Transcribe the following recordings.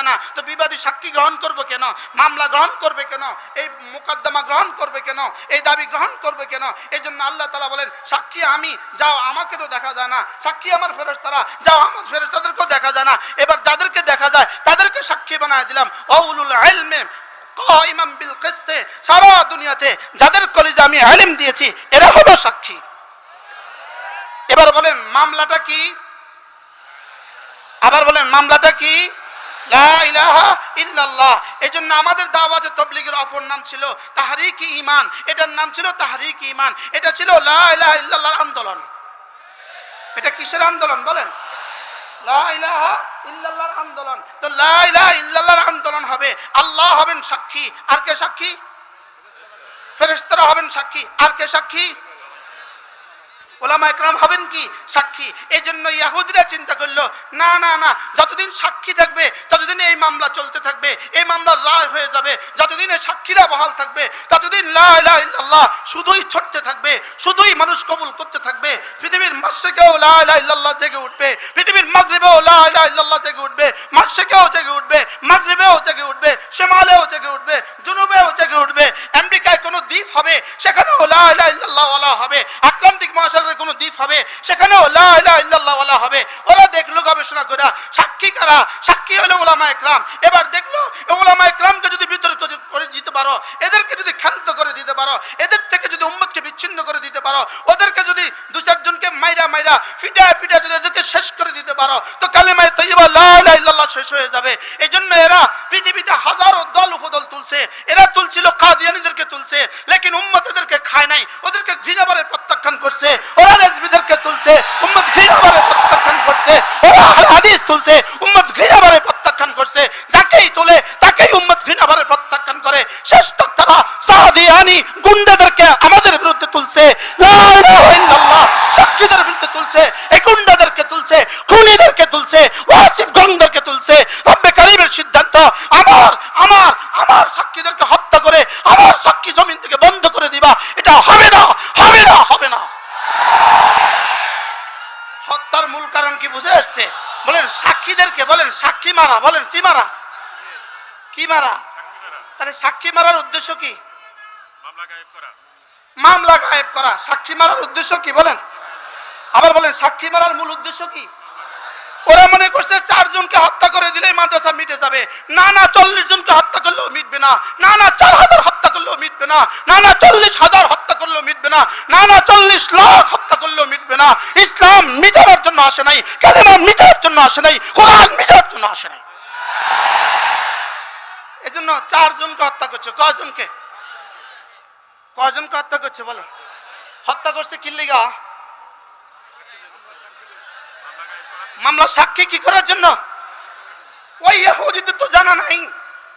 না, তো বিবাদী সাক্ষী গ্রহণ করবে কেন, মামলা গ্রহণ করবে কেন, এই মোকদ্দমা গ্রহণ করবে কেন, এই দাবি গ্রহণ করবে কেন? এই জন্য আল্লাহ তাআলা বলেন সাক্ষী আমি, যাও আমাকে তো দেখা যায় না, সাক্ষী আমার ফেরেশতারা, যাও আমার ফেরেশতাদেরকেও দেখা যায় না, এবার যাদেরকে দেখা যায় তাদেরকে সাক্ষী বানায় দিলাম। উলুল ইলমি কাইমান বিল কিসতে, সারা দুনিয়াতে যাদের কলিজা আমি ইলম দিয়েছি এরা হলো সাক্ষী। এবার বলেন মামলাটা কি? আবার বলেন মামলাটা কি? লা ইলাহা ইল্লাল্লাহ। এজন্য আমাদের দাওয়াতে তাবলীগের অপর নাম ছিল তাহরিক ঈমান, এটার নাম ছিল তাহরিক ঈমান, এটা ছিল লা ইলাহা ইল্লাল্লাহর আন্দোলন। এটা কিসের আন্দোলন বলেন? লা ইলাহা ইল্লাল্লাহর আন্দোলন। তো লা ইলাহা ইল্লাল্লাহর আন্দোলন হবে, আল্লাহ হবেন সাক্ষী, আর কে সাক্ষী? ফেরেশতারা হবেন সাক্ষী, আর কে সাক্ষী? ওলামা একরাম হবেন কি সাক্ষী। এই জন্য ইহুদিরা চিন্তা করলো না না না, যতদিন সাক্ষী থাকবে ততদিন এই মামলা চলতে থাকবে, এই মামলার রায় হয়ে যাবে, যতদিন এই সাক্ষীরা বহাল থাকবে ততদিন লা ইলাহা ইল্লাল্লাহ শুধুই ছড়তে থাকবে, শুধুই মানুষ কবুল করতে থাকবে। পৃথিবীর মাশরিকেও লা ইলাহা ইল্লাল্লাহ জেগে উঠবে, পৃথিবীর মাগরিবেও লা ইলাহা ইল্লাল্লাহ জেগে উঠবে, মাশরিকেও জেগে উঠবে, মাগরিবেও জেগে উঠবে, শিমালেও জেগে উঠবে, জুনুবেও জেগে উঠবে। আমেরিকায় কোনো দ্বীপ হবে সেখানেও লা ইলাহা ইল্লাল্লাহ ওয়ালা হবে, আটলান্টিক মহাসাগরে কোনো দ্বীপ হবে সেখানেও লা ইলাহা ইল্লাল্লাহ ওয়ালা হবে। ওরা দেখলো গবেষণা করে সাক্ষী কারা, সাক্ষী হলো উলামা একরাম। এবার দেখলো উলামা একরামকে যদি বিতর্ক করে দিতে পারো, এদেরকে যদি ক্ষান্ত করে দিতে পারো, এদের থেকে যদি উম্মতকে বিচ্ছিন্ন করে দিতে পারো, ওদেরকে যদি দু চারজনকে মাইরা মাইরা ফিটা ফিটা যদি এদেরকে শেষ করে দিতে পারো, তো কালেমায়ে তাইয়্যিবা লা ইলাহা ইল্লাল্লাহ শেষ হয়ে যাবে। এই জন্য এরা পৃথিবীতে হাজারো দল উপদল তুলছে, এরা তুলছিল কাদিয়ানীদেরকে তুলছে, লেকিন উম্মত এদেরকে খায় নাই, ওদেরকে ঘৃণাভরে প্রত্যাখ্যান করছে। ওরা রেজবিদেরকে তুলছে, উম্মত ঘৃণাভরে প্রত্যাখ্যান করছে। ওরা হাদিস তুলছে, উম্মত ঘৃণাভরে প্রত্যাখ্যান করছে। যাকেই তোলে তাকেই উম্মত ঘৃণাভরে প্রত্যাখ্যান করে। শেষ তক তারা সাদিয়ানি গুন্ডাদেরকে আমাদের বিরুদ্ধে তুলছে, লা ইলাহা ইল্লাল্লাহ সাক্ষীদের বিরুদ্ধে তুলছে, এই গুন্ডাদেরকে তুলছে, খুনিদেরকে তুলছে, ওয়াসিফ গংদেরকে তুলছে। রব্বে কারীমের সিদ্ধান্ত আমার আমার আমার সাক্ষীদেরকে হত্যা করে আমার সাক্ষী জমিন থেকে বন্ধ করে দিবা, এটা হবে না, হবে না, হবে না। হত্যার মূল কারণ কি বুঝে আসছে? বলেন সাক্ষীদেরকে, বলেন সাক্ষী মারা, বলেন কি মারা, কি মারা? তাহলে সাক্ষী মারার উদ্দেশ্য কি? মামলা গায়েব করা। সাক্ষী মারার উদ্দেশ্য কি বলেন? আবার বলেন সাক্ষী মারার মূল উদ্দেশ্য কি? ওরা মনে করছে 4 জনকে হত্যা করে দিলেই মাদ্রাসা মিটে যাবে। না না, 40 জনকে হত্যা করলেও মিটবে না। না না, 4000 হত্যা করলেও মিটবে না। না না, 40,000 হত্যা করলেও মিটবে না। না না, 40 লাখ হত্যা করলেও মিটবে না। ইসলাম মিটানোর জন্য আসে নাই, কালেমা মিটানোর জন্য আসে নাই, কোরআন মিটানোর জন্য আসে নাই। এজন্য 4 জনকে হত্যা করছে। কয়জনকে? কয়জনকে হত্যা করছে বলো? হত্যা করছে কি লিগা? মামলা সাক্ষী কি করার জন্য? ওই ইহুদিদের তো জানা নাই,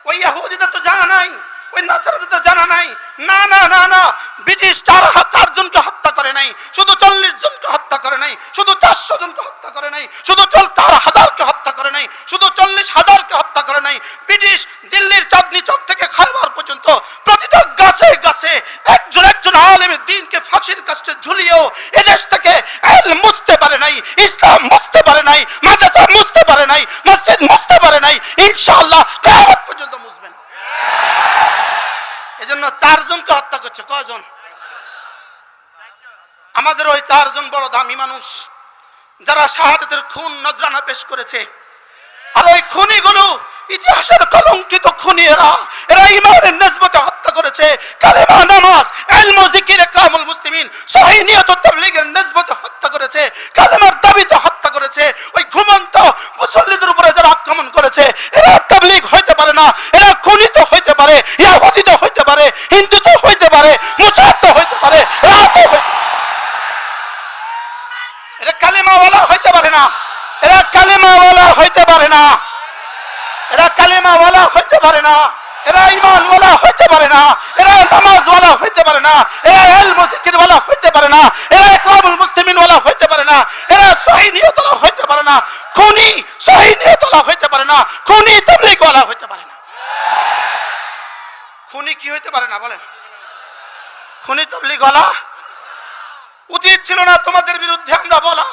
ওই ইহুদিদের তো জানা নাই, ওই নাসারাদের তো জানা নাই। না না না না, ব্রিটিশ 4 জনকে হত্যা করে নাই, শুধু 40 জনকে হত্যা করে নাই, শুধু 400 জনকে হত্যা করে নাই, শুধু 4000কে হত্যা করে নাই, শুধু 40,000কে হত্যা করে নাই। ব্রিটিশ দিল্লির চাঁদনি চক থেকে খায়বার পর্যন্ত প্রতিটা গাছে গাছে একজন একজন আলেমের দ্বীনকে ফাঁসির কাছে ঝুলিয়েও এদেশ থেকে ইলম মুছতে পারে নাই, ইসলাম মুছতে পারে নাই, মাদ্রাসা মুছতে পারে নাই, মসজিদ মুছতে পারে নাই। ইনশাআল্লাহ কিয়ামত পর্যন্ত মুছবে না। এজন্য 4 জনকে হত্যা করছে। কয়জন? আমাদের ওই 4 জন বড় দামি মানুষ যারা শাহাদাতের খুন নজরানা পেশ করেছে। আর ওই খুনিগুলো ইতিহাসের কলঙ্কিত খুনি। এরা ইমানের নিসবতে হত্যা করেছে, কালেমা, নামাজ, ইলম ও জিকির, ইকরামুল মুসলিমিন, সহিহ নিয়ত ও তাবলীগের নিসবতে হত্যা করেছে, কালেমার দাবিতে হত্যা করেছে। ওই ঘুমন্ত মুসল্লিদের উপরে যারা আক্রমণ করেছে, এরা তাবলীগ হইতে পারে না, এরা খুনি তো হইতে পারে, ইহুদি তো হইতে পারে, হিন্দু তো হইতে পারে, মুসলমান তো হইতে পারে, এরা কালেমাওয়ালা হইতে পারে না, এরা কালেমাওয়ালা হইতে পারে না, এরা কালেমাওয়ালা হইতে পারে না, এরা ঈমানওয়ালা হইতে পারে না, এরা নামাজওয়ালা হইতে পারে না, এরা ইলম ও জিকিরওয়ালা হইতে পারে না, এরা ইকরামুল মুসলিমিনওয়ালা হইতে পারে না, এরা সহিহ নিয়তওয়ালা হইতে পারে না, খুনি সহিহ নিয়তওয়ালা হইতে পারে না, খুনি তাবলীগওয়ালা হইতে পারে না। খুনি কি হইতে পারে না বলেন? খুনি তাবলীগওয়ালা। উচিত ছিল না তোমাদের বিরুদ্ধে আমরা বলা,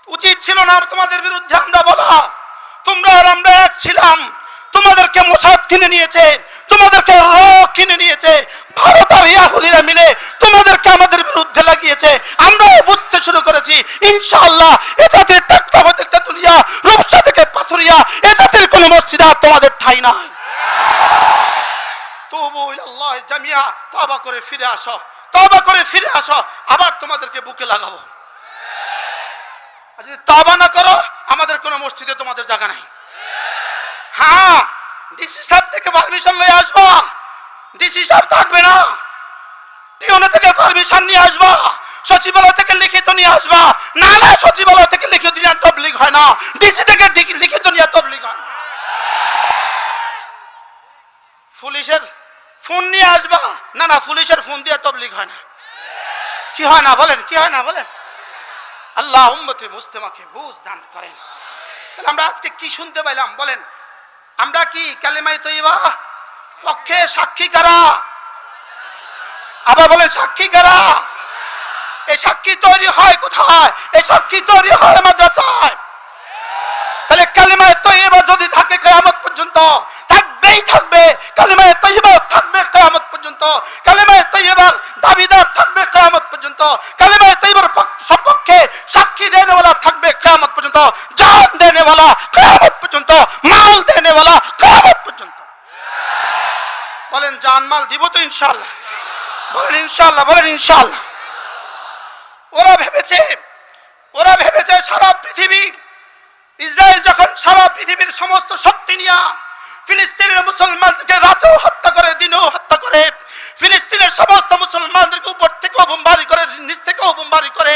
উচিত ছিল না তোমাদের বিরুদ্ধে আমরা বলা। তোমরা আর আমরা এক ছিলাম, তোমাদেরকে মোসাদ কিনে নিয়েছে, তোমাদেরকে র কিনে নিয়েছে, ভারত আর ইয়াহুদিরা মিলে তোমাদেরকে আমাদের বিরুদ্ধে লাগিয়েছে। আমরাও বুঝতে শুরু করেছি ইনশাআল্লাহ এ জাতির টাকলা হতে তেতুলিয়া, রূপসা থেকে পাথুরিয়া, এ জাতির কোনো মসজিদ আর তোমাদের ঠাঁই নাই। তুবু ইলাল্লাহ জামিয়া, তওবা করে ফিরে আসো, তওবা করে ফিরে আসো, আবার তোমাদেরকে বুকে লাগাবো। আর যদি তওবা না করো আমাদের কোনো মসজিদে তোমাদের জায়গা নাই। হ্যাঁ, ডিসি সাহেব থেকে পারমিশন লয়ে আসবা, ডিসি সাহেব থাকবে না, টিওনো থেকে পারমিশন নিয়ে আসবা, সচিবালয় থেকে লিখিত নিয়ে আসবা। না না, সচিবালয় থেকে লিখিত নিয়ে তবলিগ হয় না, ডিসি থেকে লিখিত নিয়ে তবলিগ হয়। পুলিশের ফোন নিয়ে আসবা, না না, পুলিশের ফোন দিয়ে তবলিগ হয় না। কি হয় না বলেন, কি হয় না বলেন? আল্লাহ উম্মতে মুসলিমাকে বুঝ দান করেন। তাহলে আমরা আজকে কি শুনতে পাইলাম বলেন? আমরা কি কালিমায়ে তয়্যিবা পক্ষে সাক্ষী কারা? আবার বলেন সাক্ষী কারা? এই সাক্ষী তৈরি হয় কোথায়? এই সাক্ষী তৈরি হয় মাদ্রাসায়। তাহলে কালিমায়ে তয়্যিবা যদি থাকে কিয়ামত পর্যন্ত, থাকবেই থাকবে। কালিমায়ে তয়্যিবা থাকবে কিয়ামত পর্যন্ত, কালিমায়ে তয়্যিবার দাবিদার থাকবে কিয়ামত পর্যন্ত, কালিমায়ে তয়্যিবার সপক্ষে সাক্ষী দেনেওয়ালা থাকবে কিয়ামত পর্যন্ত, জান দেনেওয়ালা কিয়ামত পর্যন্ত, মাল দেনেওয়ালা কিয়ামত পর্যন্ত। বলেন জান মাল দিব তো ইনশাআল্লাহ? বলেন ইনশাআল্লাহ, বলেন ইনশাআল্লাহ। ওরা ভেবেছে সারা পৃথিবী, ইসরায়েল যখন সারা পৃথিবীর সমস্ত শক্তি নিয়ে ফিলিস্তিনের মুসলমানদেরকে রাতেও হত্যা করে, দিনেও হত্যা করে, ফিলিস্তিনের সমস্ত মুসলমানদেরকে উপর থেকেও বোমবারি করে, নিচ থেকেও বোমবারি করে,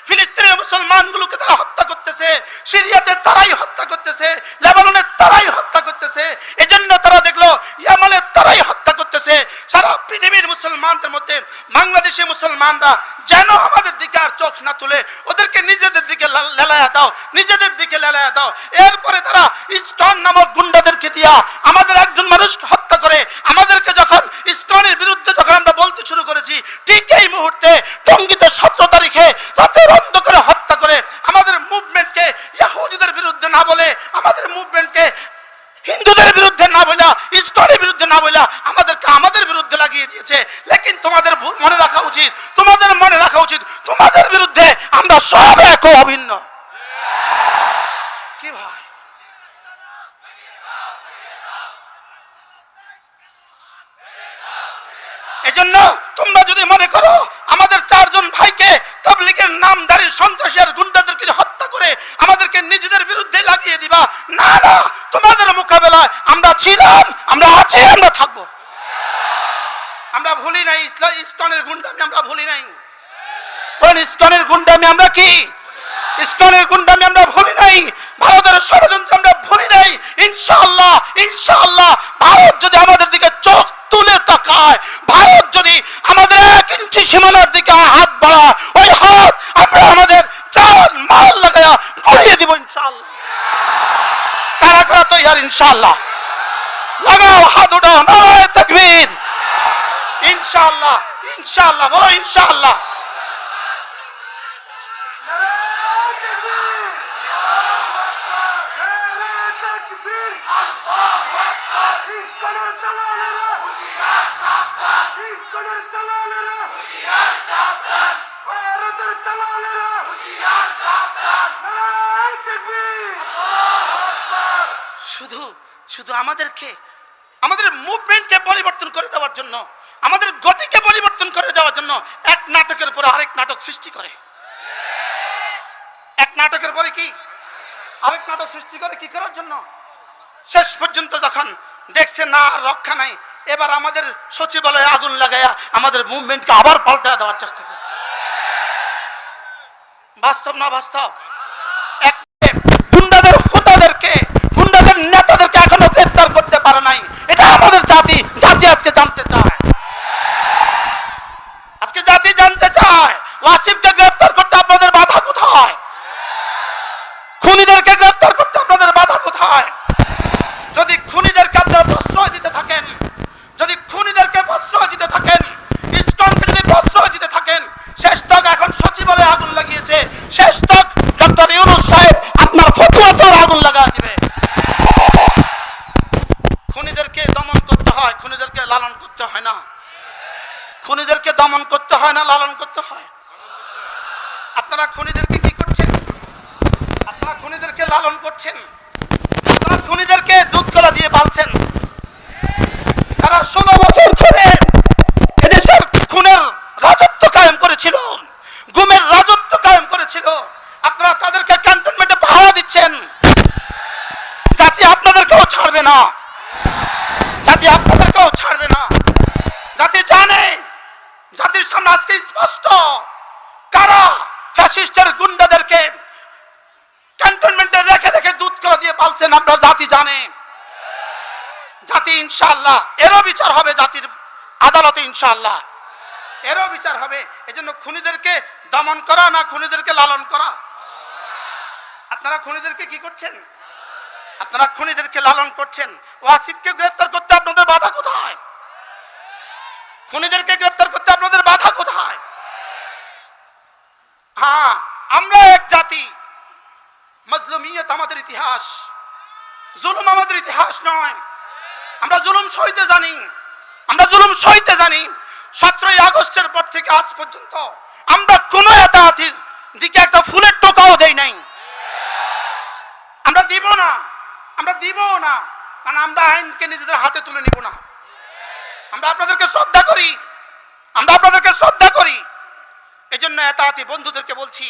ফিলিস্তিনের মুসলমানগুলোকে তারা হত্যা করতেছে, সিরিয়াতে তারাই হত্যা করতেছে, লেবাননের তারাই হত্যা করতেছে, এজন্য তারা দেখলো ইয়ামানের তারাই হত্যা করতেছে। সারা পৃথিবীর মুসলমানদের মধ্যে বাংলাদেশি মুসলমানরা যেন আমাদের দিকে আর চোখ না তুলে, ওদেরকে নিজেদের দিকে লেলায়া দাও, নিজেদের দিকে লেলায়া দাও। এরপরে তারা ইসকন নামক গুন্ডাদেরকে দিয়া আমাদের একজন মানুষকে হত্যা করে, আমাদেরকে যখন ইসকনের বিরুদ্ধে যখন আমরা বলতে শুরু করেছি, ঠিক এই মুহূর্তে টঙ্গীতে 17 তারিখে রাতের অন্ধকারে হত্যা করে আমাদের মুভমেন্টকে ইহুদিদের বিরুদ্ধে না বলে, আমাদের মুভমেন্টকে হিন্দুদের বিরুদ্ধে না বলে, ইসকনের বিরুদ্ধে না বলে আমাদেরকে আমাদের বিরুদ্ধে লাগিয়ে দিয়েছে। লেকিন তোমাদের মনে রাখা উচিত, তোমাদের মনে রাখা উচিত, তোমাদের বিরুদ্ধে আমরা সব এক ও অভিন্ন। কি ভাই? এজন্য তোমরা যদি মনে করো আমাদের 4 জন ভাইকে তাবলীগের নামধারী সন্ত্রাসী আর গুন্ডাদেরকে হত্যা করে আমাদেরকে নিজেদের বিরুদ্ধে লাগিয়ে দিবা, না না, তোমাদের মোকাবেলায় আমরা ছিলাম, আমরা আছি, আমরা থাকবো। আমরা ভুলি নাই ইসকনের গুন্ডামি, আমরা ভুলি নাই। বলেন ইসকনের গুন্ডামি আমরা কি? ইসকনের গুন্ডামি আমরা ভুলি নাই, ভারতের ষড়যন্ত্র আমরা ভুলি নাই। ইনশাআল্লাহ, ইনশাআল্লাহ ভারত যদি আমাদের দিকে চোখ তুলে তাকায়, ভারত যদি আমাদের 1 ইঞ্চি সীমানার দিকে হাত বাড়ায়, ওই হাত আমরা আমাদের জান মাল লাগায়া গড়িয়ে দিব ইনশাআল্লাহ। কারা কারা তৈরি ইনশাআল্লাহ? লাগাও হাত, উঠাও, নারায়ে তাকবীর। ইনশাআল্লাহ, ইনশাআল্লাহ, বলো ইনশাআল্লাহ। শুধু আমাদেরকে, আমাদের মুভমেন্টকে পরিবর্তন করে দেওয়ার জন্য, আমাদের গতিকে পরিবর্তন করে দেওয়ার জন্য এক নাটকের পরে আরেক নাটক সৃষ্টি করে। এক নাটকের পরে কি আরেক নাটক সৃষ্টি করে, কি করার জন্য? শেষ পর্যন্ত যখন দেখছে না আর রক্ষা নাই, এবার আমাদের সচিবালয়ে আগুন লাগায়া আমাদের মুভমেন্টকে আবার পাল্টে দেওয়ার চেষ্টা করছে। বাস্তব না বাস্তব? গুন্ডাদের হোতাদেরকে, গুন্ডাদের নেতাদেরকে এখনো গ্রেফতার করতে পারে নাই। এটা আমাদের জাতি আজকে জানতে চায়, আজকে জাতি জানতে চায় ওয়াসিফকে গ্রেফতার করতে আপনাদের বাধা কোথায়? খুনিদেরকে গ্রেফতার করতে আপনাদের বাধা কোথায়? যদি খুনিদেরকে আপনারা প্রশ্রয় দিতে থাকেন, যদি খুনিদেরকে প্রশ্রয় দিতে থাকেন, ইসকনকে যদি প্রশ্রয় দিতে থাকেন, শেষ তক এখন সচিবালয়ে আগুন লাগিয়েছে, শেষ তক করতে হয় না? খুনিদেরকে দমন করতে হয় না লালন করতে হয়? আপনারা খুনিদেরকে কি করছেন? আপনারা খুনিদেরকে লালন করছেন, আপনারা খুনিদেরকে দুধ কলা দিয়ে পালছেন। যারা 16 বছর ধরে এদেশের খুনের রাজত্ব কায়েম করেছিল, গুমের রাজত্ব কায়েম করেছিল, আপনারা তাদেরকে ক্যান্টনমেন্টে পাহারা দিচ্ছেন। জাতি আপনাদেরকেও ছাড়বে না, জাতি আপনাদেরকেও ছাড়বে না। জাতি জানে, জাতির সামনে আজকে স্পষ্ট কারা ফ্যাসিস্টের গুন্ডাদেরকে ক্যান্টনমেন্টে রেখে রেখে দুধ কলা দিয়ে পালছেন। আমরা জাতি জানে, জাতি ইনশাআল্লাহ এরও বিচার হবে, জাতির আদালতে ইনশাআল্লাহ এরও বিচার হবে। এজন্য খুনিদেরকে দমন করা না খুনিদেরকে লালন করা? আপনারা খুনিদেরকে কি করছেন? আপনারা খুনিদেরকে লালন করছেন। ওয়াসিফকে গ্রেফতার করতে আপনাদের বাধা কোথায়? খুনিদেরকে গ্রেফতার করতে আপনাদের বাধা কোথায়? হ্যাঁ, আমরা এক জাতি, মাজলুমিয়ত আমাদের ইতিহাস, জুলুম আমাদের ইতিহাস নয়। আমরা জুলুম সইতে জানি, আমরা জুলুম সইতে জানি। 17ই আগস্টের পর থেকে আজ পর্যন্ত আমরা কোনো এতাতির দিকে একটা ফুলের টোকাও দেই নাই। আমরা দিব না, আমরা দিব না, কারণ আমরা আইনকে নিজেদের হাতে তুলে নিব না। আমরা আপনাদেরকে শ্রদ্ধা করি, আমরা আপনাদেরকে শ্রদ্ধা করি। এজন্য এতাতি বন্ধুদেরকে বলছি,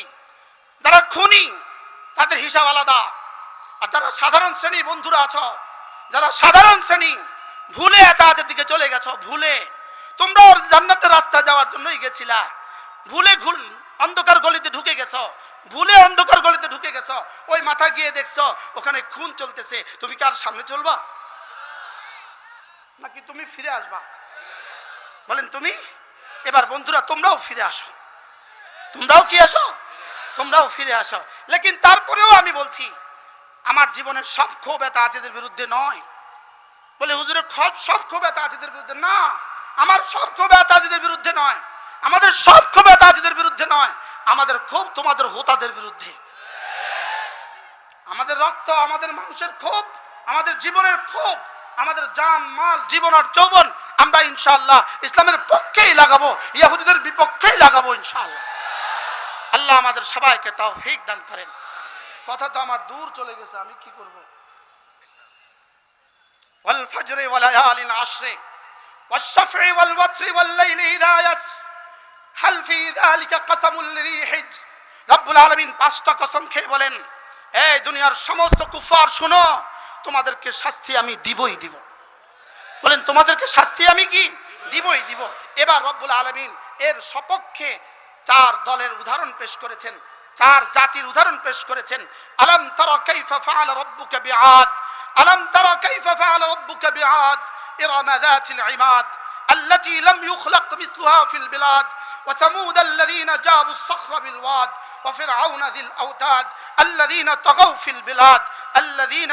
যারা খুনি তাদের হিসাব আলাদা, আর যারা সাধারণ শ্রেণী বন্ধুরা আছো, যারা সাধারণ শ্রেণী ভুলে এতাতের দিকে চলে গেছো, ভুলে তোমরা জান্নাতের রাস্তা যাওয়ার জন্যই গেছিলা, ভুলে অন্ধকার গলিতে ঢুকে গেছো, ভুলে অন্ধকার গলিতে ঢুকে গেছো। ওই মাথা গিয়ে দেখছো ওখানে খুন চলতেছে, তুমি কার সামনে চলবা নাকি তুমি ফিরে আসবা? বলেন তুমি। এবার বন্ধুরা তোমরাও ফিরে আসো, তোমরাও কি আসো, তোমরাও ফিরে আসো। লেকিন তারপরেও আমি বলছি, আমার জীবনের সব ক্ষোভ এতাতিদের বিরুদ্ধে নয়। বলে হুজুরের সব ক্ষোভ এতাতিদের বিরুদ্ধে না, আমার সব ক্ষোভ এতাতিদের বিরুদ্ধে নয়, আমাদের সব ক্ষোভ এতাতিদের বিরুদ্ধে নয়, আমাদের ক্ষোভ তোমাদের হোতাদের বিরুদ্ধে। আমাদের রক্ত, আমাদের মানুষের ক্ষোভ, আমাদের জীবনের ক্ষোভ, আমাদের জান মাল জীবন আর যৌবন আমরা ইনশাআল্লাহ ইসলামের পক্ষেই লাগাবো, ইহুদিদের বিপক্ষেই লাগাবো ইনশাআল্লাহ। আল্লাহ আমাদের সবাইকে তৌফিক দান করেন। কথা তো আমার দূর চলে গেছে, আমি কি করব? ওয়াল ফজরি ওয়া লায়ালিন আশরি ওয়াশ শাফঈ ওয়াল ওয়াতরি ওয়াল লাইলি ইযা ইয়াস হাল ফি যালিকা কসমুল লিযী হিজর। রব্বুল আলামিন 5টা কসম খেয়ে বলেন, এই দুনিয়ার সমস্ত কুফার শুনো, তোমাদেরকে শাস্তি আমি দিবই দিব। বলেন তোমাদেরকে শাস্তি আমি কি দিবই দিব। এবার রব্বুল আলামিন এর সপক্ষে 4 দলের উদাহরণ পেশ করেছেন, 4 জাতির উদাহরণ পেশ করেছেন। আলাম তারা কাইফা ফাআলা রাব্বুকা বিআদ, আলাম তারা কাইফা ফাআলা রাব্বুকা বিআদ ইরাম যাতিল ইমাদ التي لم يخلق مثلها في البلاد وثمود الذين جابوا الصخر بالواد وفرعون ذي الأوتاد الذين طغوا في البلاد الذين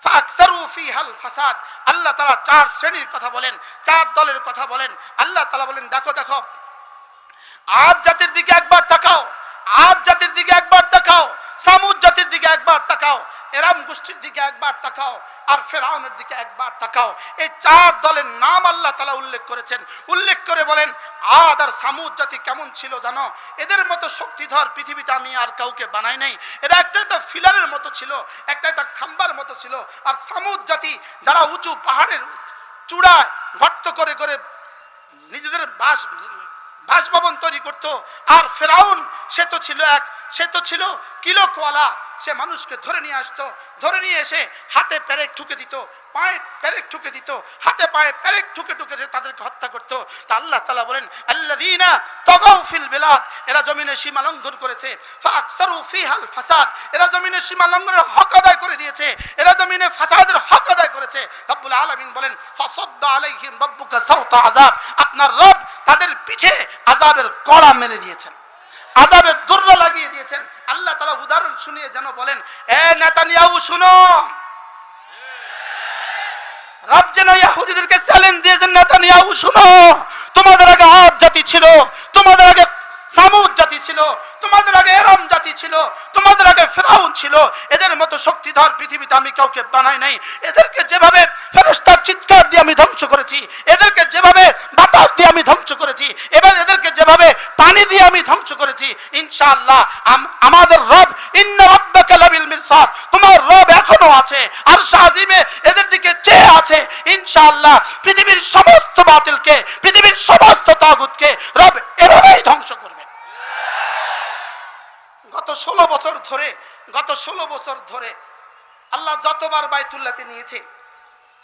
فأكثروا فيها الفساد। আল্লাহ তাআলা 4 শ্রেণীর কথা বলেন, 4 দলের কথা বলেন। আল্লাহ তাআলা বলেন, দেখো দেখো আদ জাতির দিকে একবার তাকাও, আদ জাতির দিকে একবার তাকাও, সামুদ জাতির দিকে একবার তাকাও, এরাম গোষ্ঠীর দিকে একবার তাকাও, আর ফেরাউনের দিকে একবার তাকাও। এই 4 দলের নাম আল্লাহ তাআলা উল্লেখ করেছেন। উল্লেখ করে বলেন, আদ আর সামুদ জাতি কেমন ছিল জানো? এদের মতো শক্তিধর পৃথিবীতে আমি আর কাউকে বানাই নাই। এরা একটা ফিলারের মতো ছিল, একটা খাম্বার মতো ছিল। আর সামুদ জাতি যারা উঁচু পাহাড়ের চূড়ায় গর্ত করে করে নিজেদের বাসভবন তৈরি করত। আর ফেরাউন সে তো ছিল কিলোকওয়ালা, সে মানুষকে ধরে নিয়ে আসতো, ধরে নিয়ে এসে হাতে পেরেক ঠুকে দিত, পায়ে পেরেক ঠুকে দিত, হাতে পায়ে পেরেক ঠুকে ঠুকে তাদেরকে হত্যা করত। তা আল্লাহ তাআলা বলেন, আল্লাযীনা তাগাউ ফিল বিলাদ, এরা জমিনে সীমা লঙ্ঘন করেছে, ফাকসারু ফিহাল ফাসাদ, এরা জমিনে সীমা লঙ্ঘনের হক আদায় করে দিয়েছে, এরা জমিনে ফাসাদের হক আদায় করেছে। রব্বুল আলামিন বলেন, ফাসাদ্দা আলাইহিম রাব্বুকা সাওতা আযাব, আপনার রব তাদের পিঠে আযাবের কড়া মেরে দিয়েছেন, আযাবের দররা লাগিয়ে দিয়েছেন। আল্লাহ তাআলা উদাহরণ শুনিয়ে যেন বলেন, এ নেতানিয়াহু শুনো, রব যেন ইহুদিদেরকে চ্যালেঞ্জ দিয়েছেন, নেতানিয়াহু শুনো, তোমাদের আগে আদ জাতি ছিল, তোমাদের আগে সামুদ জাতি ছিল, তোমাদের আগে এরাম জাতি ছিল, তোমাদের আগে ফিরাউন ছিল। এদের মতো শক্তিধর পৃথিবীতে আমি কাউকে বানাই নাই। এদেরকে যেভাবে ফেরেশতার চিৎকার দিয়ে আমি ধ্বংস করেছি, এদেরকে যেভাবে ধ্বংস করেছি, এবার এদেরকে যেভাবে পানি দিয়ে আমি ধ্বংস করেছি, ইনশাআল্লাহ আমাদের রব ইন্না রাব্বাকা লাবিল মিরসাদ, তোমার রব এখনো আছে আর শাহিমে এদের দিকে চেয়ে আছে। ইনশাআল্লাহ পৃথিবীর সমস্ত বাতিলকে, পৃথিবীর সমস্ত তাগুতকে রব এভাবেই ধ্বংস করবে। গত 16 বছর ধরে আল্লাহ যতবার বাইতুল্লাহতে নিয়েছে,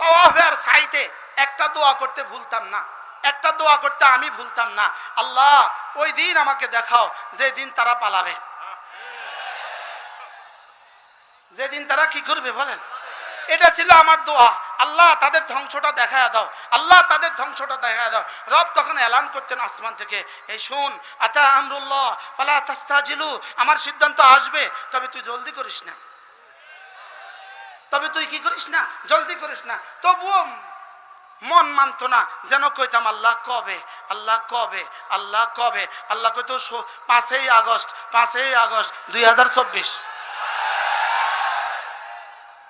তাওয়াফে আর সাইতে একটা দোয়া করতে ভুলতাম না, একটা দোয়া করতে আমি ভুলতাম না, আল্লাহ ওই দিন আমাকে দেখাও যে দিন তারা পালাবে, যেদিন তারা কি করবে বলেন। এটা ছিল আমার দোয়া, আল্লাহ তাদের ধ্বংসটা দেখায় দাও, আল্লাহ তাদের ধ্বংসটা দেখায় দাও। রব তখন এলান করতেন আসমান থেকে, এই শুন, আতা আমরুল্লাহ ফালা তাস্তাজিলু, আমার সিদ্ধান্ত আসবে, তবে তুই জলদি করিস না, তবে তুই কি করিস না, জলদি করিস না। তবুও মন মানত না, যেন কইতাম আল্লাহ কবে, আল্লাহ কবে, আল্লাহ কবে। আল্লাহ কইতো 5ই আগস্ট 2024।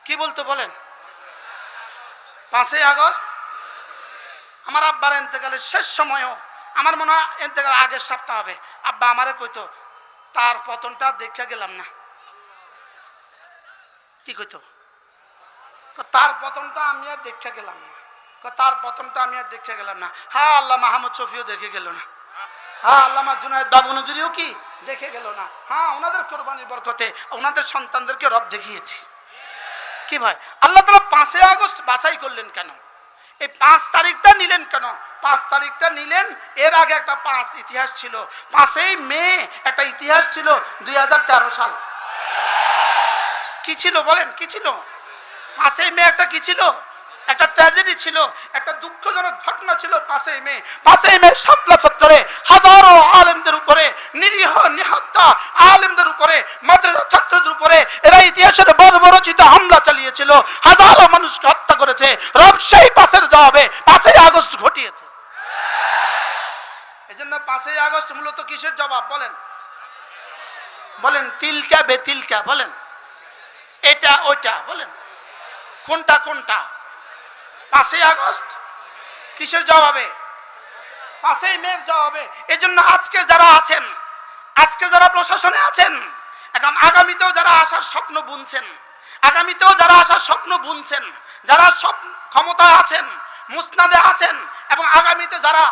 কি বলতো বলেন? 5ই আগস্ট আমার আব্বার ইন্তেকালের শেষ সময়ও, আমার মনে হয় ইন্তেকাল আগের সপ্তাহ হবে, আব্বা আমারে কইতো তার পতনটা দেখা গেলাম না। কি কইতো? তার পতনটা আমি আর দেখা গেলাম না, তার পতনটা আমি আর দেখে গেলাম না। হ্যাঁ, আল্লাহ মাহমুদ শফিও দেখে গেল না, হ্যাঁ আল্লামা জুনায়েদ বাবুনগরীও কি দেখে গেল না। হ্যাঁ, ওনাদের কোরবানির বরকতে ওনাদের সন্তানদেরকে রব দেখিয়েছে। কি ভাই, আল্লাহ তাআলা 5ই আগস্ট বাছাই করলেন কেন? এই 5 তারিখটা নিলেন কেন? 5 তারিখটা নিলেন, এর আগে একটা 5 ইতিহাস ছিল। 5ই মে একটা ইতিহাস ছিল, 2013 সাল। কি ছিল বলেন, কি ছিল? 5ই মে একটা কি ছিল? একটা ট্র্যাজেডি ছিল, একটা দুঃখজনক ঘটনা ছিল। 5ই মে শাপলা চত্বরে হাজারো আলেমদের উপরে, নিরীহ নিহত্তা আলেমদের উপরে, মাদ্রাসা ছাত্রদের উপরে এরা ইতিহাসের বর্বরচিত হামলা চালিয়েছিল, হাজারো মানুষকে হত্যা করেছে। রব সেই 5-এর জবাবে 5ই আগস্ট ঘটিয়েছে। এই জন্য 5ই আগস্ট মূলত কিসের জবাব বলেন? বলেন তিলকা বেতিলকা বলেন, এটা ওইটা বলেন, কোনটা কোনটা? 5ই আগস্ট কিসের জবাবে? 5ই মের জবাবে। এই জন্য আজকে যারা আছেন, আজকে যারা প্রশাসনে আছেন, এখন আগামীতেও যারা আসার স্বপ্ন বুনছেন, আগামীতেও যারা আসার স্বপ্ন বুনছেন, যারা সব ক্ষমতায় আছেন, মুসনাদে আছেন, এবং আগামীতে যারা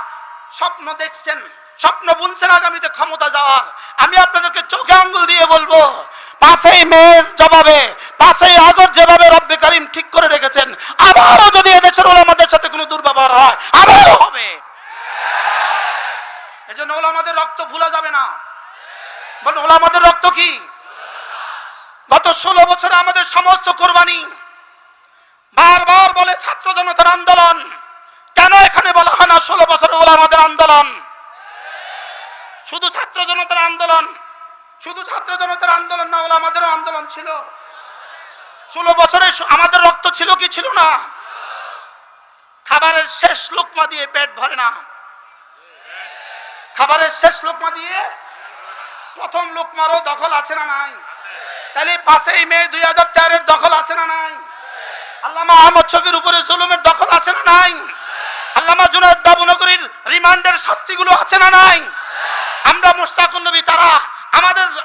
স্বপ্ন দেখছেন, স্বপ্ন বুনছেন আগামীতে ক্ষমতা যাওয়ার, আমি আপনাদেরকে চোখে আঙ্গুল দিয়ে বলবো, 5ই মের জবাবে 5ই আগস্ট যেভাবে রব্বে কারীম ঠিক করে রেখেছেন, আবারও যদি এদেশের ওলামাদের সাথে কোনো দুর্ব্যবহার হয় আবারও হবে। এজন্য ওলামাদের রক্ত ভুলা যাবে না। বলুন, ওলামাদের রক্ত কি? গত 16 বছরে আমাদের সমস্ত কোরবানি। বারবার বলে ছাত্র জনতার আন্দোলন, কেন এখানে বলা হয় না 16 বছরে ওলামাদের আন্দোলন? শুধু ছাত্র জনতার আন্দোলন, শুধু ছাত্র জনতার আন্দোলন না, ওলামাদেরও আন্দোলন ছিল। 16 বছরে আমাদের রক্ত ছিল কি ছিল না? খাবারের শেষ লোকমা দিয়ে পেট ভরে না, খাবারের শেষ লোকমা দিয়ে প্রথম লোকমারও দখল আছে না নাই? তাহলে 5ই মে 2013-এর দখল আছে না নাই? আল্লামা আহমদ শফির উপরে জুলুমের দখল আছে না নাই? আল্লামা জুনায়েদ বাবুনগরীর রিমান্ডের শাস্তিগুলো আছে না নাই? আমরা মুশতাকুন নবী তারা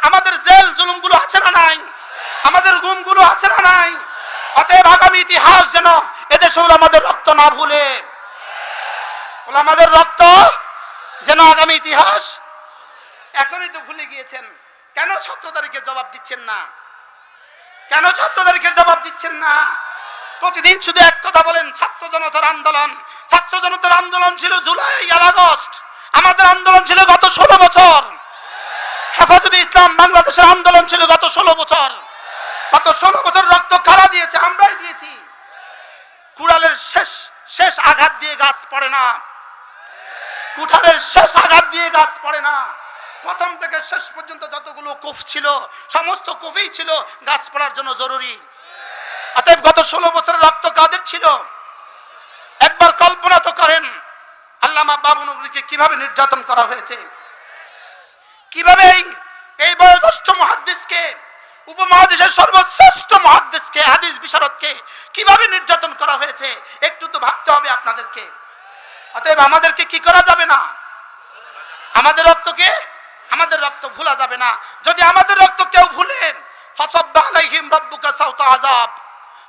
আমাদের জেল জুলুমগুলো আছে না নাই? আমাদের গুমগুলো আছে না নাই? অতএব আগামী ইতিহাস যেন এদেশে ওলামাদের রক্ত না ভুলে, ওলামাদের রক্ত যেন আগামী ইতিহাস। এখনই তো ভুলে গিয়েছেন, কেন 17 তারিখের জবাব দিচ্ছেন না? কেন 17 তারিখের জবাব দিচ্ছেন না? প্রতিদিন শুধু এক কথা বলেন, ছাত্র জনতার আন্দোলন। ছাত্র জনতার আন্দোলন ছিল জুলাই আর আগস্ট, আমাদের আন্দোলন ছিল গত 16 বছর। হেফাজতে ইসলাম বাংলাদেশের আন্দোলন ছিল গত 16 বছর। গত 16 বছর রক্ত কারা দিয়েছে? আমরাই দিয়েছি। কুড়ালের শেষ আঘাত দিয়ে গাছ পড়ে না, কুঠারের শেষ আঘাত দিয়ে গাছ পড়ে না। প্রথম থেকে শেষ পর্যন্ত যতগুলো কুফ ছিল, সমস্ত কুফই ছিল গাছ পড়ার জন্য জরুরি। অতএব গত 16 বছরের রক্ত কাদের ছিল? একবার কল্পনা তো করেন, আল্লামা বাবুনগরীকে কিভাবে নির্যাতন করা হয়েছে, কিভাবে এই বয়োজ্যেষ্ঠ মুহাদ্দিসকে, উপমহাদেশের সর্বশ্রেষ্ঠ মুহাদ্দিসকে, হাদিস বিশারদকে কিভাবে নির্যাতন করা হয়েছে, একটু তো ভাবতে হবে আপনাদেরকে। অতএব আমাদেরকে কি করা যাবে না? আমাদের রক্তকে, আমাদের রক্ত ভুলা যাবে না। যদি আমাদের রক্ত কেউ ভুলেন, ফাসাব্বা আলাইহিম রাব্বুকা সাওতা আযাব,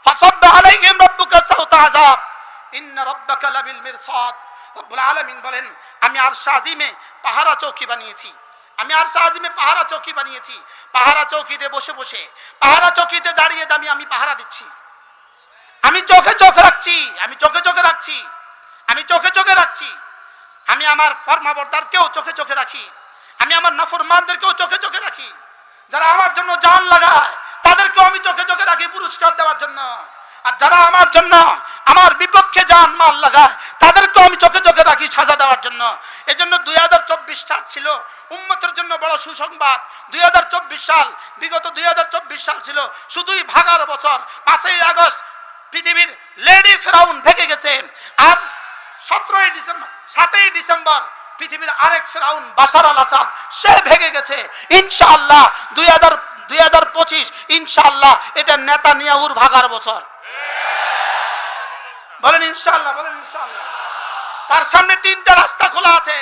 ফাসাব্বা আলাইহিম রাব্বুকা সাওতা আযাব, ইন্না রাব্বাকা লাবিল মিরসাদ। রব্বুল আলামিন বলেন, আমি আরশ আজিমে পাহারা চৌকি বানিয়েছি, আমি আরশ আজিমে পাহারা চৌকি বানিয়েছি। পাহারা চৌকিতে বসে বসে, পাহারা চৌকিতে দাঁড়িয়ে আমি পাহারা দিচ্ছি। আমি চোখে চোখ রাখছি, আমি চোখে চোখে রাখছি, আমি চোখে চোখে রাখছি। আমি আমার ফরমাবরদারকেও চোখে চোখে রাখি, আমি আমার নাফরমানদেরকেও চোখে চোখে রাখি। যারা আমার জন্য জান লাগায় তাদেরকেও আমি চোখে চোখে রাখি পুরস্কার দেওয়ার জন্য। আর যারা আমার জন্য আমার বিপক্ষে জান মাল লাগায় তাদেরকেও আমি চোখে চোখে রাখি সাজা দেওয়ার জন্য। এজন্য 2024 সাল ছিল উম্মতের জন্য বড় সুসংবাদ। 2024 সাল, বিগত 2024 সাল ছিল শুধুই ভাগার বছর। 5ই আগস্ট পৃথিবীর লেডি ফেরাউন ভেঙে গেছে। আর 7ই ডিসেম্বর পৃথিবীর আরেক ফেরাউন বাশার আল আসাদ সে ভেঙে গেছে। ইনশাআল্লাহ 2025 ইনশাআল্লাহ এটা নেতানিয়াহুর ভাগার বছর। বলেন ইনশাআল্লাহ, বলেন ইনশাআল্লাহ। তার সামনে 3টা রাস্তা খোলা আছে।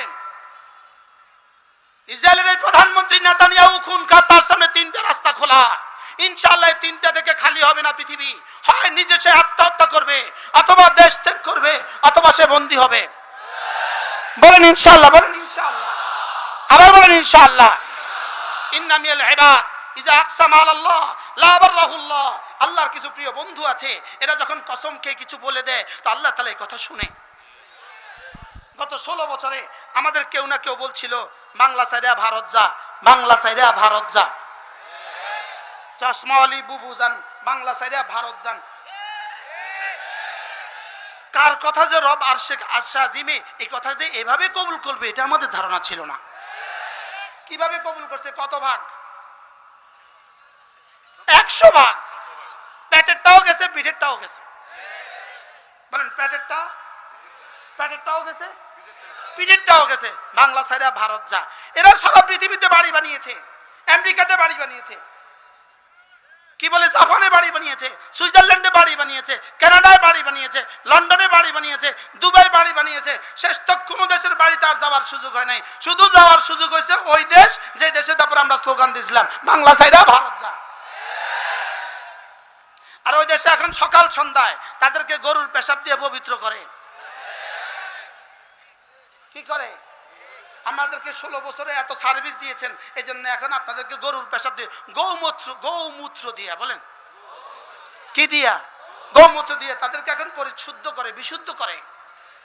ইসরায়েলের এই প্রধানমন্ত্রী নেতানিয়াহু খুনখার, তার সামনে 3টা রাস্তা খোলা। ইনশাআল্লাহ 3টা থেকে খালি হবে না পৃথিবী। হয় নিজে সে আত্মহত্যা করবে, অথবা দেশ ত্যাগ করবে, অথবা সে বন্দী হবে। বলেন ইনশাআল্লাহ, বলেন ইনশাআল্লাহ, আবার বলেন ইনশাআল্লাহ। ইন্না মিনাল ইবাদ ইজা আকসামা আলাল্লাহ লা বাররাহুল্লাহ। আল্লাহর কিছু প্রিয় বন্ধু আছে, এরা যখন কসম খেয়ে কিছু বলে দেয় তো আল্লাহ তাআলা এই কথা শুনে। গত 16 বছরে আমাদের কেউ না কেউ বলছিল বাংলা সাইরা ভারত যা, বাংলা সাইরা ভারত যা। চশমা আলী বুবু যান, বাংলা সাইরা ভারত যান। কার কথা যে রব আরশে আজিমে এই কথা যে এভাবে কবুল করবে এটা আমাদের ধারণা ছিল না। কিভাবে কবুল করছে? কত ভাগ? 100 ভাগ। পেটেরটাও গেছে, পিঠেরটাও গেছে। বলেন পেটেরটাও গেছে, পিঠেরটাও গেছে। বাংলা সাইরা ভারত যা। এরা সারা পৃথিবীতে বাড়ি বানিয়েছে, আমেরিকাতে বাড়ি বানিয়েছে, কি বলে জাপানে বাড়ি বানিয়েছে, সুইজারল্যান্ডে বাড়ি বানিয়েছে, কানাডায় বাড়ি বানিয়েছে, লন্ডনে বাড়ি বানিয়েছে, দুবাই বাড়ি বানিয়েছে। শেষ তো কোনো দেশের বাড়িতে আর যাওয়ার সুযোগ হয় নাই। শুধু যাওয়ার সুযোগ হয়েছে ওই দেশ যে দেশের ব্যাপারে আমরা স্লোগান দিয়েছিলাম, বাংলা সাইরা ভারত যা। আর ওই দেশে এখন সকাল সন্ধ্যায় তাদেরকে গরুর পেশাব দিয়ে পবিত্র করে। কি করে? আমাদেরকে 16 বছরে এত সার্ভিস দিয়েছেন, এই জন্য এখন আপনাদেরকে গরুর পেশাব দিয়ে, গৌমূত্র দিয়ে, বলেন কি দিয়া? গৌমূত্র দিয়ে তাদেরকে এখন পরিশুদ্ধ করে, বিশুদ্ধ করে।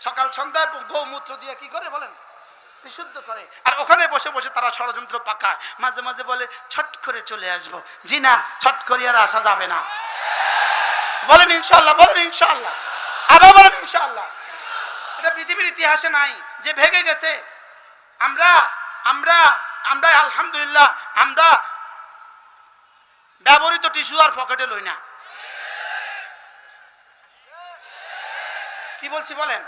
সকাল সন্ধ্যায় গৌমূত্র দিয়ে কি করে বলেন? বিশুদ্ধ করে। আর ওখানে বসে বসে তারা ষড়যন্ত্র পাকায়। মাঝে মাঝে বলে ছট করে চলে আসবো। জি না, ছট করে আর আসা যাবে না। বলেন ইনশাআল্লাহ, বলেন ইনশাআল্লাহ, আবার বলেন ইনশাআল্লাহ। এটা পৃথিবীর ইতিহাসে নাই যে ভেঙে গেছে। আমরা আমরা আমরা আলহামদুলিল্লাহ আমরা ব্যবহৃত টিস্যু আর পকেটে লই না। কি বলছি বলেন?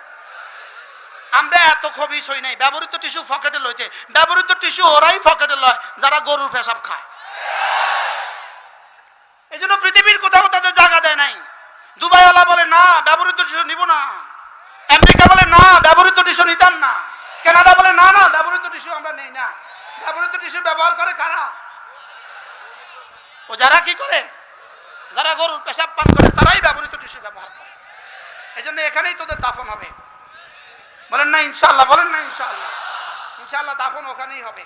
আমরা এত খবিস হই নাই ব্যবহৃত টিস্যু পকেটে লইতে। ব্যবহৃত টিস্যু ওরাই পকেটে লয় যারা গরুর পেশাব খায়। এই জন্য পৃথিবীর কোথাও তাদের জায়গা দেয় নাই। দুবাইওয়ালা বলে না ব্যবহৃত টিস্যু নিব না, আমেরিকা বলে না ব্যবহৃত টিস্যু নিতাম না, কানাডা বলে না না ব্যবহৃত টিস্যু আমরা নেই না। ব্যবহৃত টিস্যু ব্যবহার করে কারা? ও যারা কি করে, যারা গরুর পেশাব পান করে তারাই ব্যবহৃত টিস্যু ব্যবহার করে। এই জন্য এখানেই তোদের দাফন হবে। বলেন না ইনশাআল্লাহ, বলেন না ইনশাআল্লাহ। ইনশাআল্লাহ দাফন ওখানেই হবে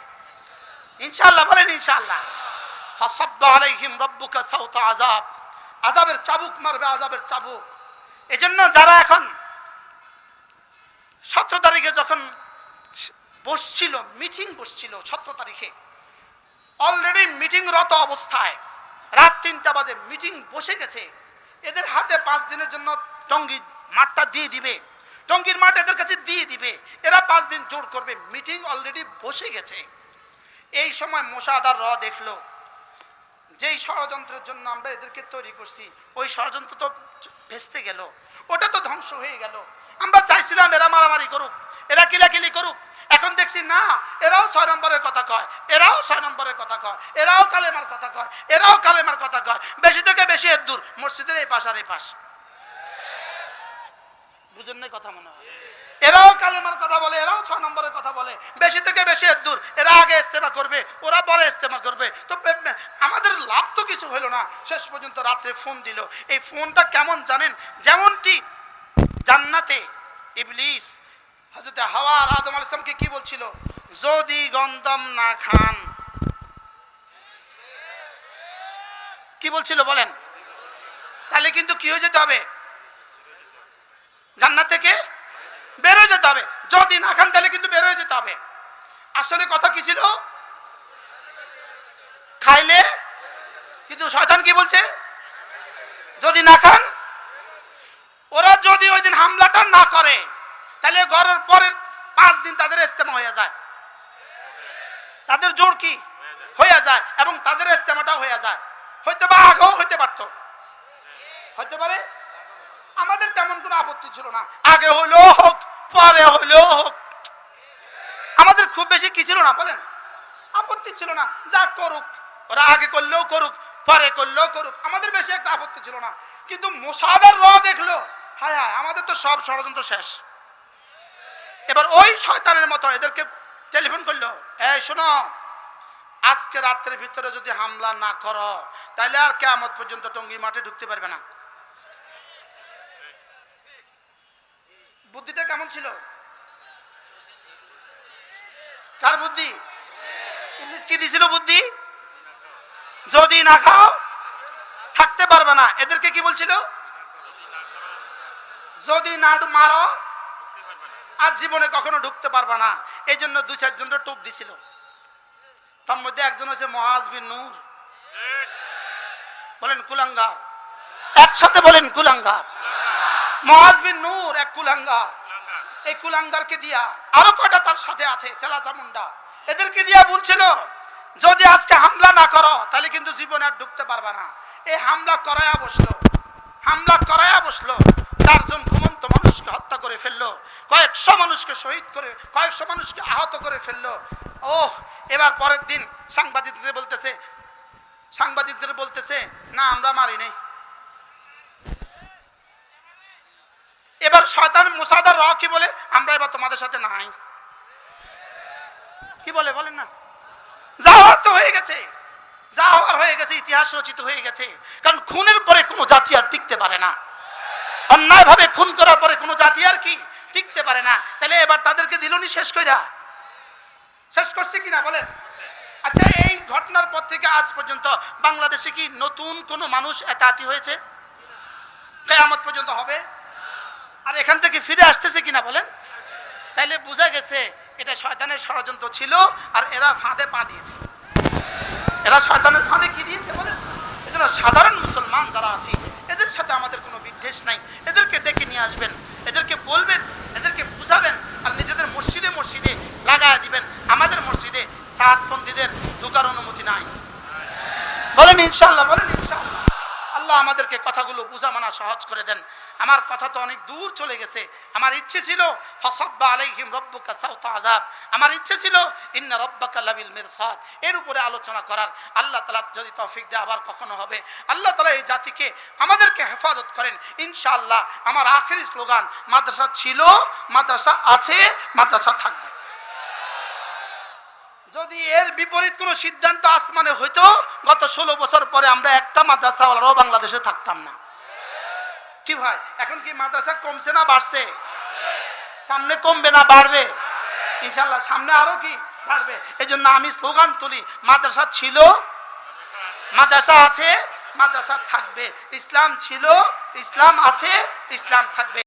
ইনশাআল্লাহ, বলেন ইনশাআল্লাহ। ফাসাব্বা আলাইহিম রাব্বুকা সাওতা আযাব। আযাবের চাবুক মারবে, আযাবের চাবুক। এজন্য যারা এখন 17 তারিখে যখন বসছিল, মিটিং বসছিল 17 তারিখে, অলরেডি মিটিং রত অবস্থায় রাত 3টা বাজে মিটিং বসে গেছে। এদের হাতে 5 দিনের জন্য টঙ্গী মাঠটা দিয়ে দিবে, টঙ্গীর মাঠ এদের কাছে দিয়ে দিবে। এরা 5 দিন জোর করবে। মিটিং অলরেডি বসে গেছে। এই সময় মোশাহাদার র দেখলো যেই ষড়যন্ত্রের জন্য আমরা এদেরকে তৈরি করছি ওই ষড়যন্ত্র তো ভেস্তে গেল, ওটা তো ধ্বংস হয়ে গেল। আমরা চাইছিলাম এরা মারামারি করুক, এরা কিলাকিলি করুক। এখন দেখছি না, এরাও 6 নম্বরের কথা কয়, এরাও 6 নম্বরের কথা কয়, এরাও কালেমার কথা কয়, এরাও কালেমার কথা কয়। বেশি থেকে বেশি এর দূর মসজিদের এই পাশ আর এই পাশ। বুঝেন না কথা মনে হয়? এরাও কালেমার কথা বলে, এরাও 6 নম্বরের কথা বলে, বেশি থেকে বেশি এর দূর। এরা আগে ইস্তেমা করবে, ওরা পরে ইস্তেমা করবে। তো আমাদের লাভ তো কিছু হলো না। শেষ পর্যন্ত রাত্রে ফোন দিল। এই ফোনটা কেমন জানেন? যেমনটি জান্নাতে ইবলিস হযরত হাওয়া আর আদম আলাইহিস সালামকে কি বলছিল? যদি গন্ধম না খান, কি বলছিল বলেন? তাহলে কিন্তু কি হয়ে যেতে হবে? জান্নাত থেকে বের হয়ে যেতে হবে। যদি না খান তাহলে কিন্তু বের হয়ে যেতে হবে। আসলে কথা কি ছিল? খাইলে, কিন্তু শয়তান কি বলছে? যদি না খান। ওরা যদি ওই দিন হামলাটা না করে তাহলে ঘরের পরের 5 দিন তাদের ইস্তেমা হয়ে যায়, তাদের জোর কি হয়ে যায়, এবং তাদের ইস্তেমাটাও হয়ে যায়। হয়তো বা আগেও হইতে পারতো, হইতে পারে। আমাদের তেমন কোনো আপত্তি ছিল না, আগে হইলো হোক পরে হইলো হোক, আমাদের খুব বেশি কি ছিল না বলেন? আপত্তি ছিল না। যা করুক, ওরা আগে করলেও করুক পরে করলেও করুক, আমাদের বেশি একটা আপত্তি ছিল না। কিন্তু মুসাদার র দেখলো, হায় হায় আমাদের তো সব ষড়যন্ত্র শেষ। এবার ওই শয়তানের মতো এদেরকে টেলিফোন করলো, এই শোনো, আজকে রাত্রের ভিতরে যদি হামলা না করো তাহলে আর কিয়ামত পর্যন্ত টঙ্গী মাঠে ঢুকতে পারবে না। বুদ্ধিটা কেমন ছিল? কার বুদ্ধি? ইবলিস কি দিছিল বুদ্ধি? যদি না খাও থাকতে পারবে না। এদেরকে কি বলছিল? যদি না মারো আর জীবনে কখনো ঢুকতে পারবে না। এই জন্য 2-4 জনের টোপ দিছিল। তার মধ্যে একজন হচ্ছে মুআজ বিন নূর। বলেন কুলাঙ্গার, একসাথে বলেন কুলাঙ্গার। মুআজ বিন নূর এক কুলাঙ্গার। এই কুলাঙ্গারকে দিয়া আরো কয়টা তার সাথে আছে চেলাচা মুন্ডা, এদেরকে দিয়া বলছিল যদি আজকে হামলা না করো তাহলে কিন্তু জীবনে আর ঢুকতে পারবে না। এই হামলা করায়া বসলো, হামলা করায়া বসলো। 4 জন ঘুমন্ত মানুষকে হত্যা করে ফেললো, কয়েকশো মানুষকে শহীদ করে, কয়েকশো মানুষকে আহত করে ফেললো। ওহ, এবার পরের দিন সাংবাদিকদের বলতেছে না আমরা মারি নাই। এবার শয়তান মুসাদার র কি বলে? আমরা এবার তোমাদের সাথে নাই। কি বলে বলেন না? যা হওয়ার তো হয়ে গেছে, যা হওয়ার হয়ে গেছে, ইতিহাস রচিত হয়ে গেছে। কারণ খুনের পরে কোনো জাতি আর টিকতে পারে না, অন্যায় ভাবে খুন করার পরে কোনো জাতি আর কি টিকতে পারে না। তাহলে এবার তাদেরকে দিলনি শেষ কইরা, শেষ করছে কিনা বলেন? আচ্ছা, এই ঘটনার পর থেকে আজ পর্যন্ত বাংলাদেশে কি নতুন কোনো মানুষ এতাতি হয়েছে? কিয়ামত পর্যন্ত হবে? আর এখান থেকে ফিরে আসতেছে কিনা বলেন? তাইলে বোঝা গেছে এটা শয়তানের ষড়যন্ত্র ছিল, আর এরা ফাঁদে পা দিয়েছে। এরা শয়তানের ফাঁদে কি দিয়েছে বলেন? এজন্য সাধারণ মুসলমান যারা আছে এদের সাথে আমাদের কোনো বিদ্বেষ নাই। এদেরকে ডেকে নিয়ে আসবেন, এদেরকে বলবেন, এদেরকে বুঝাবেন, আর নিজেদের মসজিদে মসজিদে লাগায় দিবেন। আমাদের মসজিদে সাতপন্থীদের ঢোকার অনুমতি নাই। বলেন ইনশাআল্লাহ, বলেন ইনশাআল্লাহ। আল্লাহ আমাদেরকে কথাগুলো বুঝা মানা সহজ করে দেন। আমার কথা তো অনেক দূর চলে গেছে। আমার ইচ্ছে ছিল ফাসাব্বা আলাইহিম রাব্বুকা সাওতা আযাব, আমার ইচ্ছে ছিল ইন্না রাব্বাকা লাবিল মিরসাদ, এর উপরে আলোচনা করার। আল্লাহ তাআলা যদি তৌফিক দেয় আবার কখনো হবে। আল্লাহ তাআলা এই জাতিকে আমাদেরকে হেফাজত করেন ইনশাআল্লাহ। আমার আখেরি স্লোগান, মাদ্রাসা ছিল, মাদ্রাসা আছে, মাদ্রাসা থাকবে। যদি এর বিপরীত কোনো সিদ্ধান্ত আসমানে হইতো, গত 16 বছর পরে আমরা একটা মাদ্রাসাওয়ালারাও বাংলাদেশে থাকতাম না। কি ভাই, এখন কি মাদ্রাসা কমছে না বাড়ছে? সামনে কমবে না বাড়বে? ইনশাআল্লাহ সামনে আরো কি বাড়বে। এই জন্য আমি স্লোগান তুলি, মাদ্রাসা ছিল, মাদ্রাসা আছে, মাদ্রাসা থাকবে। ইসলাম ছিল, ইসলাম আছে, ইসলাম থাকবে।